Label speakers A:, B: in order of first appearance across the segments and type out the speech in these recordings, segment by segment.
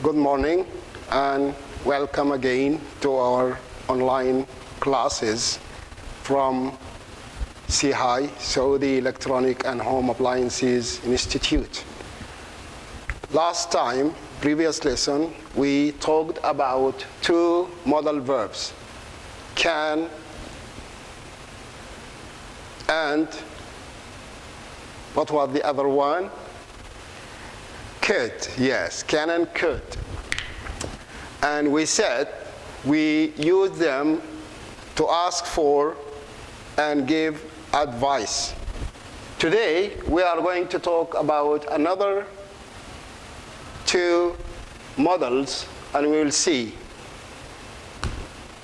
A: Good morning and welcome again to our online classes from SEHI, Saudi Electronic and Home Appliances Institute. Last time, previous lesson, we talked about two modal verbs, can and what was the other one? Could, yes, can and could. And we said we use them to ask for and give advice. Today, we are going to talk about another two models, and we will see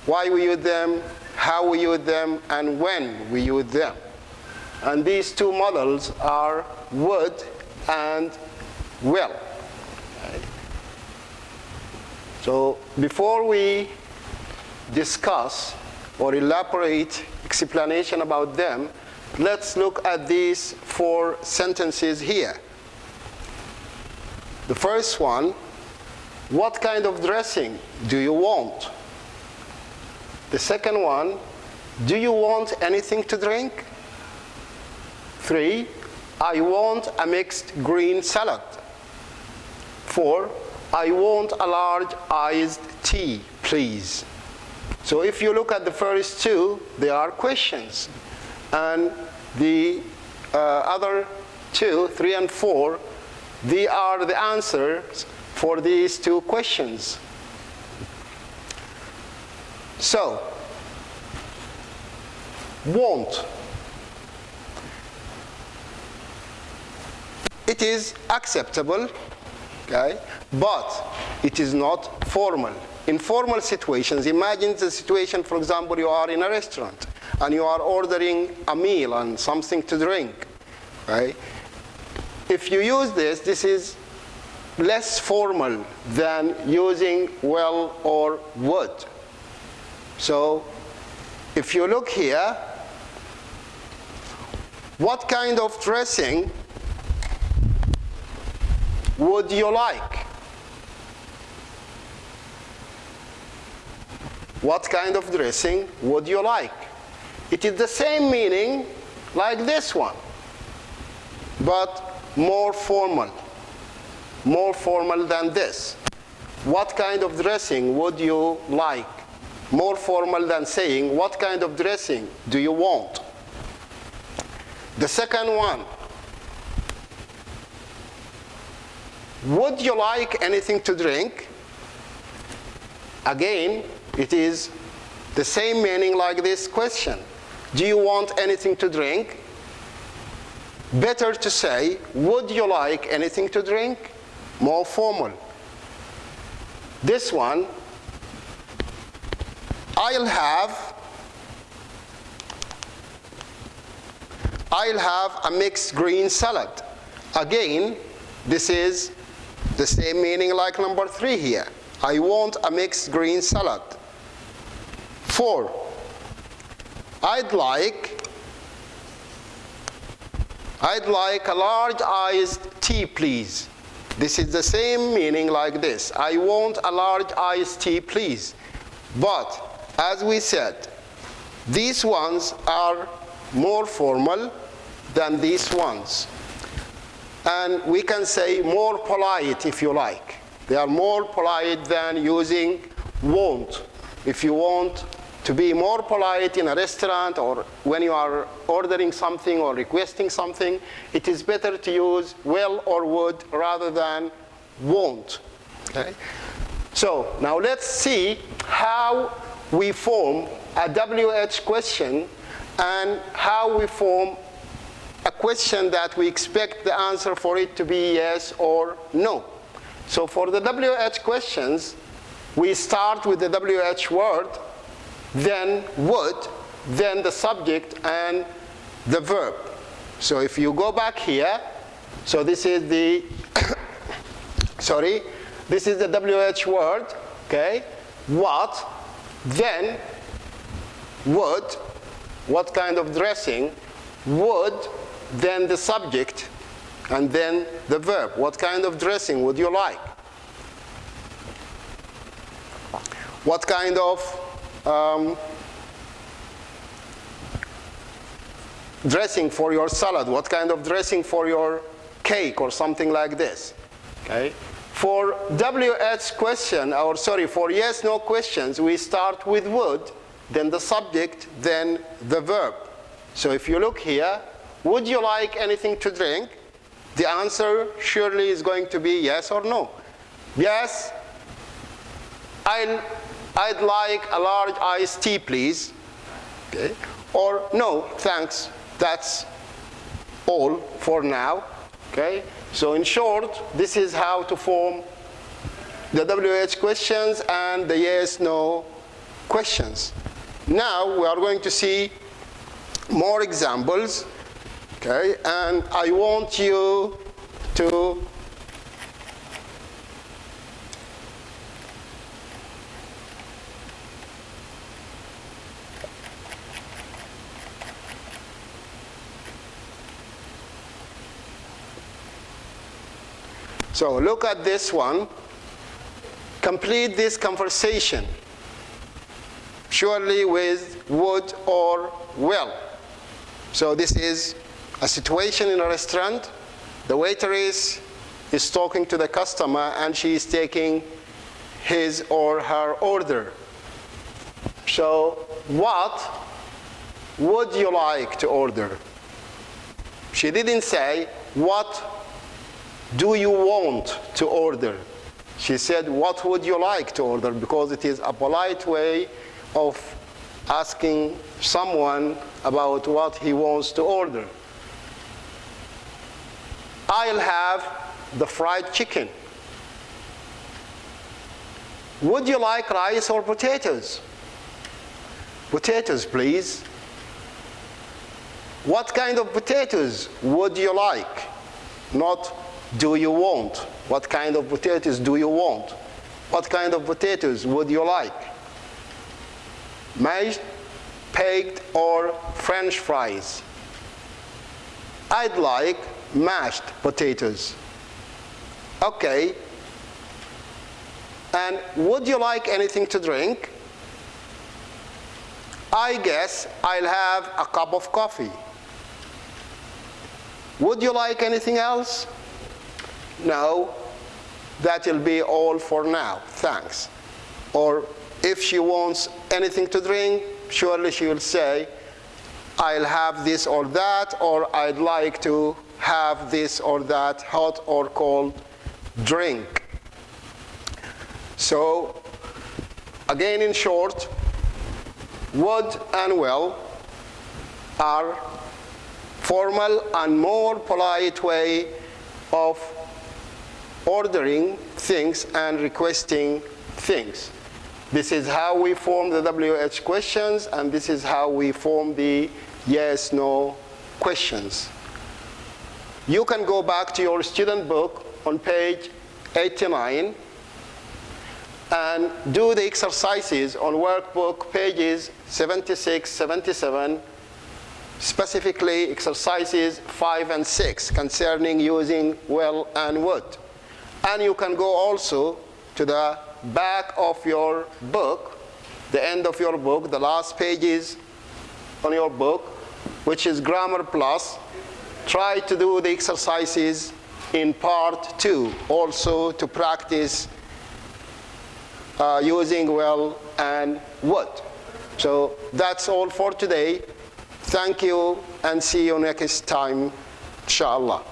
A: why we use them, how we use them, and when we use them. And these two models are would and will. Okay. So before we discuss or elaborate explanation about them, let's look at these four sentences here. The first one, what kind of dressing do you want? The second one, do you want anything to drink? 3, I want a mixed green salad. 4, I want a large iced tea, please. So if you look at the first two, they are questions. And the other two, 3 and 4, they are the answers for these two questions. So, want. It is acceptable, okay, but it is not formal. In formal situations, imagine the situation, for example, you are in a restaurant and you are ordering a meal and something to drink, right? If you use this, this is less formal than using will or would. So if you look here, what kind of dressing would you like? What kind of dressing would you like? It is the same meaning like this one, but more formal than this. What kind of dressing would you like? More formal than saying, what kind of dressing do you want? The second one, would you like anything to drink? Again, it is the same meaning like this question. Do you want anything to drink? Better to say, would you like anything to drink? More formal. This one, I'll have a mixed green salad. Again, this is the same meaning like number 3 here. I want a mixed green salad. 4, I'd like a large iced tea, please. This is the same meaning like this. I want a large iced tea, please. But, as we said, these ones are more formal than these ones. And we can say more polite if you like. They are more polite than using want. If you want to be more polite in a restaurant or when you are ordering something or requesting something, it is better to use will or would rather than won't. Okay? So now let's see how we form a WH question and how we form a question that we expect the answer for it to be yes or no. So for the WH questions, we start with the WH word, then would, then the subject and the verb. So if you go back here, so this is the this is the WH word, okay? What, then would, what kind of dressing, would, then the subject, and then the verb. What kind of dressing would you like? What kind of dressing for your salad? What kind of dressing for your cake or something like this? Okay. For WH question, or sorry, for yes, no questions, we start with would, then the subject, then the verb. So if you look here, would you like anything to drink? The answer surely is going to be yes or no. Yes, I'd like a large iced tea, please. Okay. Or no, thanks, that's all for now. Okay. So in short, this is how to form the WH questions and the yes, no questions. Now we are going to see more examples, okay? And I want you to so look at this one. Complete this conversation, surely with would or will. So this is a situation in a restaurant. The waitress is talking to the customer and she is taking his or her order. So what would you like to order? She didn't say, what do you want to order? She said, what would you like to order? Because it is a polite way of asking someone about what he wants to order. I'll have the fried chicken. Would you like rice or potatoes? Potatoes, please. What kind of potatoes would you like? Not do you want? What kind of potatoes do you want? What kind of potatoes would you like? Mashed, baked, or French fries? I'd like mashed potatoes. Okay. And would you like anything to drink? I guess I'll have a cup of coffee. Would you like anything else? No, that'll be all for now, thanks. Or if she wants anything to drink, surely she will say, I'll have this or that, or I'd like to have this or that hot or cold drink. So, again in short, would and will are formal and more polite way of ordering things and requesting things. This is how we form the WH questions, and this is how we form the yes, no questions. You can go back to your student book on page 89 and do the exercises on workbook pages 76, 77, specifically exercises 5 and 6 concerning using will and would. And you can go also to the back of your book, the end of your book, the last pages on your book, which is Grammar Plus. Try to do the exercises in part 2, also to practice using will and would. So that's all for today. Thank you, and see you next time, inshallah.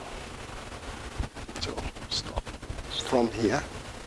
A: So stop from here.